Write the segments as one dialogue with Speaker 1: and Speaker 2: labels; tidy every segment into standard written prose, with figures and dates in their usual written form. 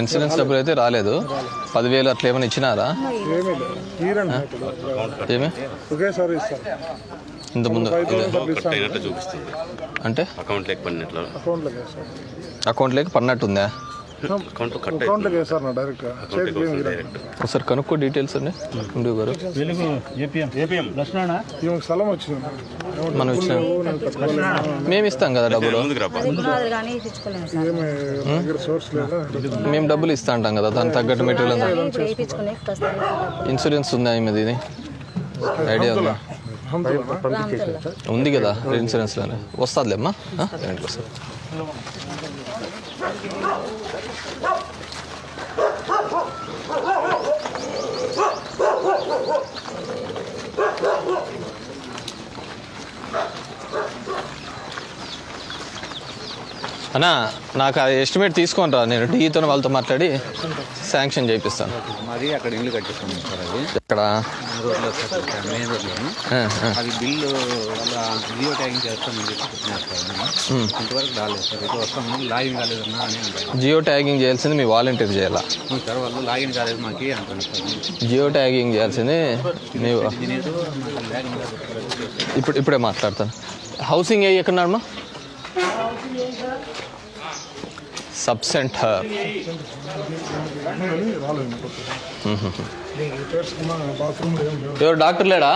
Speaker 1: Insurance డబ్బులు అయితే రాలేదు. 10,000 అట్లా ఏమైనా ఇచ్చినారా? ఏమి ఇంతకుముందు అంటే అకౌంట్ లేక పడినట్టుందా? ఒకసారి కనుక్కో డీటెయిల్స్ అండి. మనం ఇచ్చిన మేము ఇస్తాం కదా డబ్బులు, మేము డబ్బులు ఇస్తా అంటాం కదా, దానికి తగ్గట్టు మెటీరియల్. ఇన్సూరెన్స్ ఉందా మీది? ఇది ఐడియా ఉందా? ఉంది కదా ఇన్సూరెన్స్లోనే వస్తుందిలేమ్మా. ఇంటికి వస్తుంది. అన్నా నాకు ఆ ఎస్టిమేట్ తీసుకొని రా, నేను డీతో వాళ్ళతో మాట్లాడి శాంక్షన్ చేయిస్తాను.
Speaker 2: మరి అక్కడ ఇల్లు కట్టిస్తాను సార్. అది
Speaker 1: ఇక్కడ
Speaker 2: రోడ్లో మెయిన్ రోడ్లోను అది బిల్లు వాళ్ళ జియో ట్యాగింగ్ చేస్తామని చెప్పి చెప్పినారు. ఇంతవరకు రాలేదు సార్. ఇది వస్తాము లాగిన్ కాలేదన్నా అని అంటారు.
Speaker 1: జియో ట్యాగింగ్ చేయాల్సింది మీ వాలంటీర్ చేయాలా
Speaker 2: సార్? వాళ్ళు లాగిన్ కాలేదు మాకు అంటారు సార్.
Speaker 1: జియో ట్యాగింగ్ చేయాల్సింది ನೀವು ఇప్పుడే మాట్లాడతాను. హౌసింగ్ ఎక్కడమ్మా? Sub centre. ఎవరు డాక్టర్ లేడా?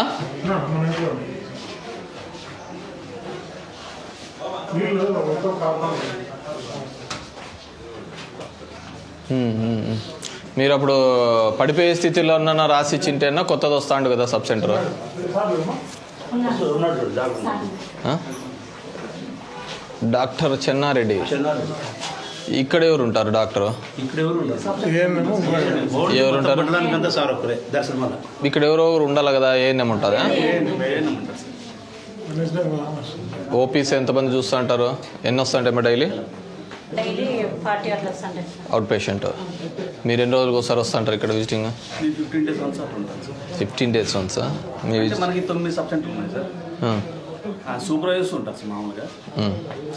Speaker 1: మీరు అప్పుడు పడిపోయే స్థితిలో ఉన్న రాసి ఇచ్చింటేనా కొత్తది వస్తాండు కదా సబ్ సెంటర్? డాక్టర్ చెన్నారెడ్డి. ఇక్కడ ఎవరు ఉంటారు డాక్టర్? ఎవరు ఉంటారు ఇక్కడ? ఎవరెవరు ఉండాలి కదా? ఏఎన్ఎం ఉంటుందా? ఓపీస్ ఎంతమంది చూస్తూ ఉంటారు? ఎన్ని వస్తుంటాయి డైలీ? Out patient. మీరు ఎన్ని రోజులకు ఒకసారి వస్తుంటారు ఇక్కడ విజిటింగ్? 15 days once.
Speaker 3: మనకి 9 సబ్ సెంటర్లు ఉన్నాయి సార్. సూపర్వైజర్స్ ఉంటారు సార్ మామూలుగా.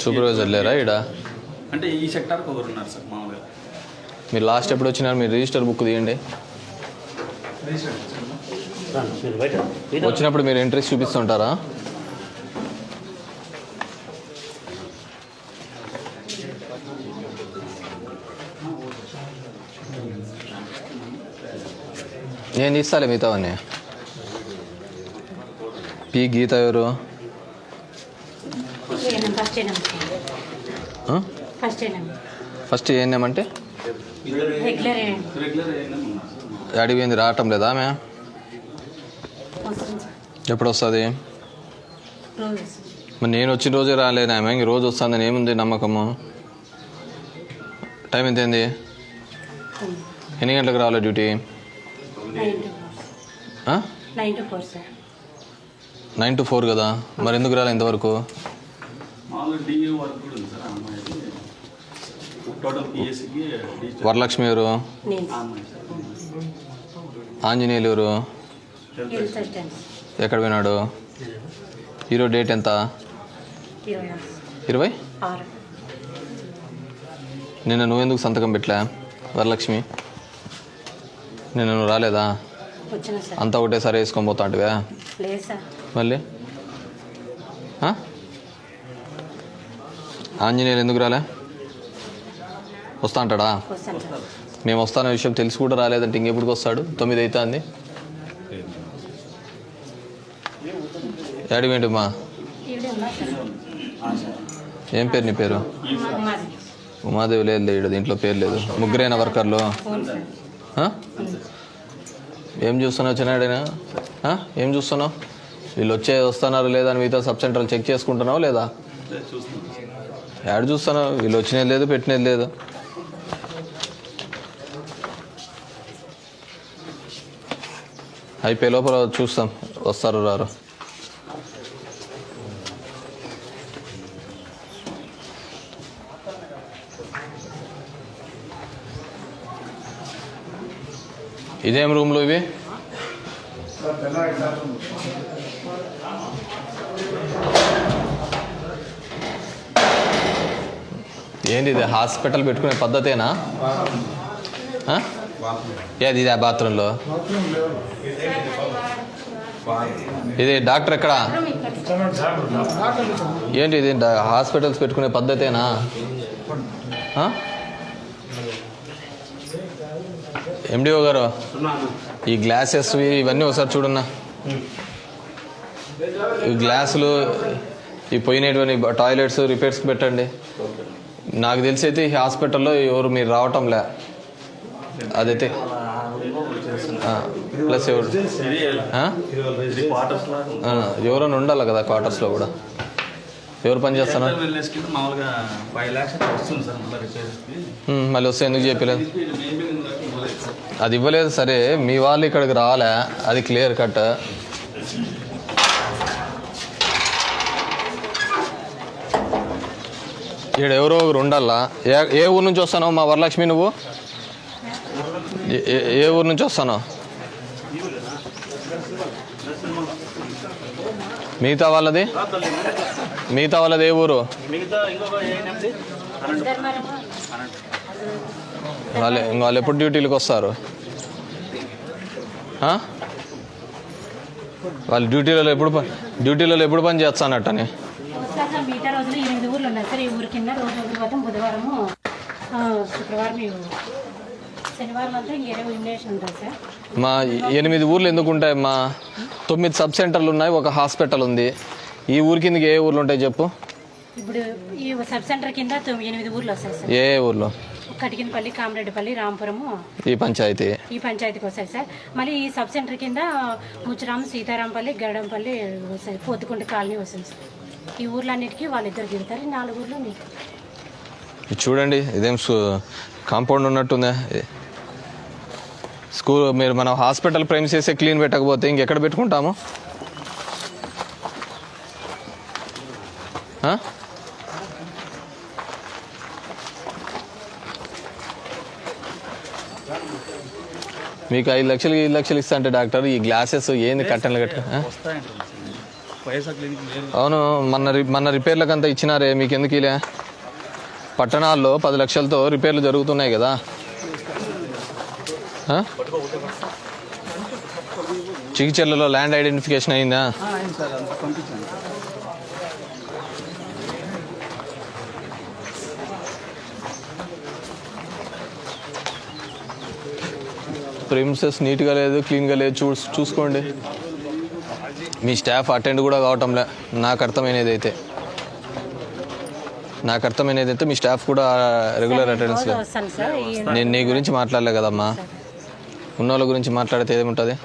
Speaker 1: సూపర్వైజర్ లేరా ఇక్కడ?
Speaker 3: అంటే ఈ సెక్టార్కి ఒకరు ఉన్నారు సార్ మామూలుగా.
Speaker 1: మీరు లాస్ట్ ఎప్పుడు వచ్చినారు? మీరు రిజిస్టర్ బుక్ తీయండి. వచ్చినప్పుడు మీరు ఇంట్రెస్ట్ చూపిస్తుంటారా? నేను ఇస్తాలే మిగతావన్నీ. పి గీత ఎవరు? ఫస్ట్ ఏఎన్ఎం అంటే అడిగింది రావటం లేదా ఆమె? ఎప్పుడు వస్తుంది? మరి నేను వచ్చిన రోజే రాలేదు ఆమె. ఇంక రోజు వస్తుందని ఏముంది నమ్మకము? టైం ఎంత అయింది? ఎన్ని గంటలకు రావాలి డ్యూటీ? 9 to 4 కదా, మరి ఎందుకు రాలే ఇంతవరకు? వరలక్ష్మి ఎవరు? ఆంజనేయులు ఎవరు? ఎక్కడ పోయినాడు? ఈరోజు డేట్ ఎంత? 20. నిన్న నువ్వెందుకు సంతకం పెట్టలే వరలక్ష్మి? నిన్న నువ్వు రాలేదా? అంతా ఒకటేసారి వేసుకొని పోతా అంటువా మళ్ళీ? ఆంజనేయులు ఎందుకు రాలే? వస్తా అంటాడా? మేము వస్తాన విషయం తెలిసి కూడా రాలేదంటే ఇంకెప్పటికి వస్తాడు? 9 అవుతుంది. ఏడివేంటమ్మా? ఏం పేరు నీ పేరు? ఉమాదేవి లేదు, దీంట్లో పేరు లేదు. ముగ్గురైన వర్కర్లు. ఏం చూస్తున్నావు చిన్నాడైనా? ఏం చూస్తున్నావు? వీళ్ళు వస్తున్నారు లేదా అని మిగతా సబ్ సెంటర్లు చెక్ చేసుకుంటున్నావు లేదా? యాడ్ చూస్తున్నావు? వీళ్ళు వచ్చినది లేదు, పెట్టినది లేదు. అయిపోయే లోపల చూస్తాం వస్తారు రారు. ఇదేం రూమ్లు ఇవి? ఏంది ఇది హాస్పిటల్ పెట్టుకునే పద్ధతేనా? ఏది ఇది ఆ బాత్రూంలో? ఇది డాక్టర్ ఎక్కడ? ఏంటి ఇది హాస్పిటల్స్ పెట్టుకునే పద్ధతేనా? ఎండిఓ గారు ఈ గ్లాసెస్ ఇవన్నీ ఒకసారి చూడన్నా. ఈ గ్లాసులు ఈ పోయినటువంటి టాయిలెట్స్ రిపేర్స్కి పెట్టండి. నాకు తెలిసి అయితే ఈ హాస్పిటల్లో ఎవరు మీరు రావటంలే. అదైతే ప్లస్ ఎవరైనా ఉండాలి కదా క్వార్టర్స్లో కూడా. ఎవరు పని చేస్తున్నారు? మళ్ళీ వస్తే ఎందుకు చెప్పలేదు? అది ఇవ్వలేదు సరే, మీ వాళ్ళు ఇక్కడికి రాలే, అది క్లియర్ కట్. ఇక్కడ ఎవరో ఒకరు ఉండాలా. ఏ ఊరు నుంచి వస్తానో మా వరలక్ష్మి? నువ్వు ఏ ఊరు నుంచి వస్తానో? మిగతా వాళ్ళది ఏ ఊరు? వాళ్ళు ఎప్పుడు డ్యూటీలకు వస్తారు? వాళ్ళు డ్యూటీలలో ఎప్పుడు పని చేస్తానట్టని?
Speaker 4: మిగతా రోజులు 8 ఊర్లు ఉన్నాయి సార్. ఈ ఊరి కింద రోజు వదిలిపోతాం. బుధవారము, శుక్రవారం, శనివారం అంతా ఇంకేదో ఇండేషన్ ఉంటుంది సార్.
Speaker 1: మా 8 ఊర్లు ఎందుకు ఉంటాయి? మా 9 సబ్ సెంటర్లు ఉన్నాయి, ఒక హాస్పిటల్ ఉంది. ఈ ఊరి కిందకి ఏ ఊర్లు ఉంటాయి చెప్పు?
Speaker 4: ఇప్పుడు ఈ సబ్ సెంటర్ కింద 8 ఊర్లు వస్తాయి సార్.
Speaker 1: ఏ ఊర్లో?
Speaker 4: కటికినపల్లి, కామరెడ్డిపల్లి, రాంపురము ఈ పంచాయతీకి వస్తాయి సార్. మళ్ళీ ఈ సబ్ సెంటర్ కింద ముచ్చరాం, సీతారాంపల్లి, గరడంపల్లి వస్తాయి. పోతుకుంట కాలనీ వస్తుంది సార్. ఈ ఊర్లన్నిటికీ వాళ్ళిద్దరు దిగుతారు. 4 ఊర్లు మీకు
Speaker 1: చూడండి. ఇదేం కాంపౌండ్ ఉన్నట్టుందా? స్కూల్ మీరు మన హాస్పిటల్ ప్రైమ్సెస్ క్లీన్ పెట్టకపోతే ఇంకెక్కడ పెట్టుకుంటాము? మీకు 5 లక్షలు ఇస్తా అంటే డాక్టర్ ఈ గ్లాసెస్ ఏంది కట్టెలు అవును మొన్న రిపేర్లకంతా ఇచ్చినారే, మీకు ఎందుకు ఇలా? పట్టణాల్లో 10 లక్షలతో రిపేర్లు జరుగుతున్నాయి కదా. చికిచర్లలో ల్యాండ్ ఐడెంటిఫికేషన్ అయిందా? ప్రిమిసెస్ నీట్గా లేదు, క్లీన్గా లేదు, చూసుకోండి. మీ స్టాఫ్ అటెండ్ కూడా కావటంలే. నాకు అర్థమైనది అయితే మీ స్టాఫ్ కూడా రెగ్యులర్ అటెండెన్స్ లేదు. నేను నీ గురించి మాట్లాడలే కదమ్మా, ఉన్నోళ్ళ గురించి మాట్లాడితే ఏముంటుంది?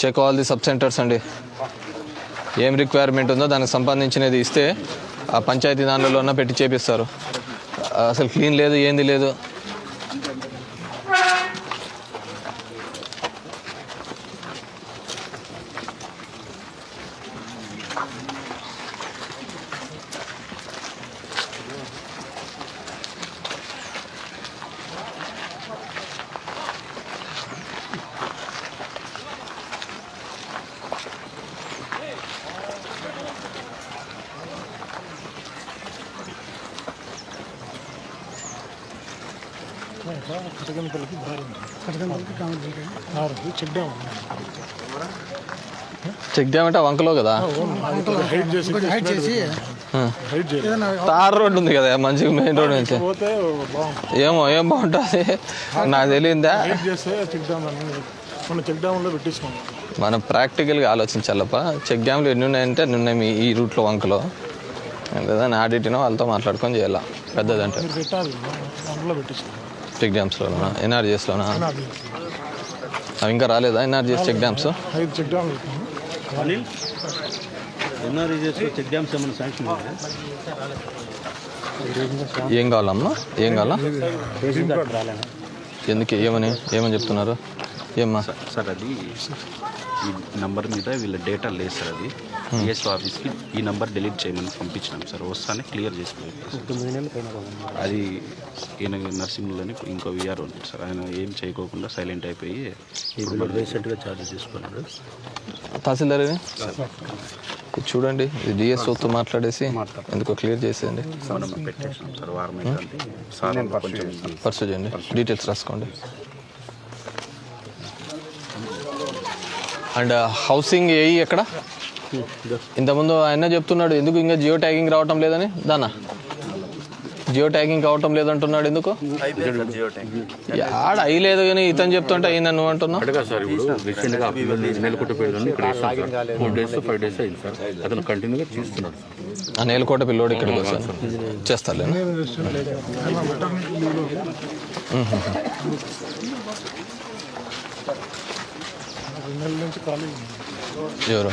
Speaker 1: Check all the sub centres అండి. ఏం రిక్వైర్మెంట్ ఉందో దానికి సంబంధించినది ఇస్తే ఆ పంచాయతీ దానిలో పెట్టి చేపిస్తారు. అసలు క్లీన్ లేదు, ఏంది లేదు. చెక్ డ్యామ్ అంటే వంకలో కదా, తార్ రోడ్డు ఉంది కదా మంచిగా మెయిన్ రోడ్ నుంచి. ఏం బాగుంటుంది నాకు తెలియదా? మనం ప్రాక్టికల్గా ఆలోచించాలప్ప. చెక్ డ్యామ్లు ఎన్ని ఉన్నాయంటే ఎన్ని ఉన్నాయి మీ ఈ రూట్లో వంకలో కదా. ఆడిటినో వాళ్ళతో మాట్లాడుకొని చేయాలా పెద్దదంటే. చెక్ డ్యామ్స్లోనా ఎన్ఆర్జీఎస్లోనా? అవి ఇంకా రాలేదా ఎన్ఆర్జీఎస్ చెక్ డ్యామ్స్? ఏం కావాలమ్మా? ఏం కావాలా? ఎందుకు? ఏమని చెప్తున్నారు? ఏమ్మా
Speaker 5: సార్ అది ఈ నంబర్ మీద వీళ్ళ డేటా లేదు సార్. అది డిఎస్ఓ ఆఫీస్కి ఈ నంబర్ డిలీట్ చేయమని పంపించినాం సార్. వస్తానే క్లియర్ చేసుకోవాలి. అది ఈయన నర్సింగ్లోని ఇంకో విఆర్ ఉంటుంది సార్. ఆయన ఏం చేయకోకుండా సైలెంట్ అయిపోయి రీసెంట్గా ఛార్జ్ తీసుకున్నాడు
Speaker 1: తహసీల్దార్. ఇది చూడండి, ఇది డిఎస్ఓతో మాట్లాడేసి ఎందుకో క్లియర్ చేసేయండి.
Speaker 5: మనం పెట్టేసాం సార్ వారం ఏంటంటే సార్ కొంచెం
Speaker 1: పర్సు చేయండి, డీటెయిల్స్ రాసుకోండి. అండ్ హౌసింగ్ ఏఈ ఎక్కడ? ఇంతకుముందు ఆయన చెప్తున్నాడు ఎందుకు ఇంకా జియో ట్యాగింగ్ రావటం లేదని. దానా జియో ట్యాగింగ్ కావటం లేదంటున్నాడు ఎందుకు? ఆడ అయ్యలేదు కానీ ఇతను చెప్తుంటే అయిందని నువ్వు అంటున్నావు.
Speaker 6: సార్ ఇప్పుడు రీసెంట్గా నేలకొట్ట పిల్లలు ఇక్కడ 4 days 5 days అయింది సార్. అతను కంటిన్యూగా చేస్తున్నాడు.
Speaker 1: ఆ నేలకోట పిల్లోడు ఇక్కడికి వచ్చాను చేస్తాలే. ఎవరు?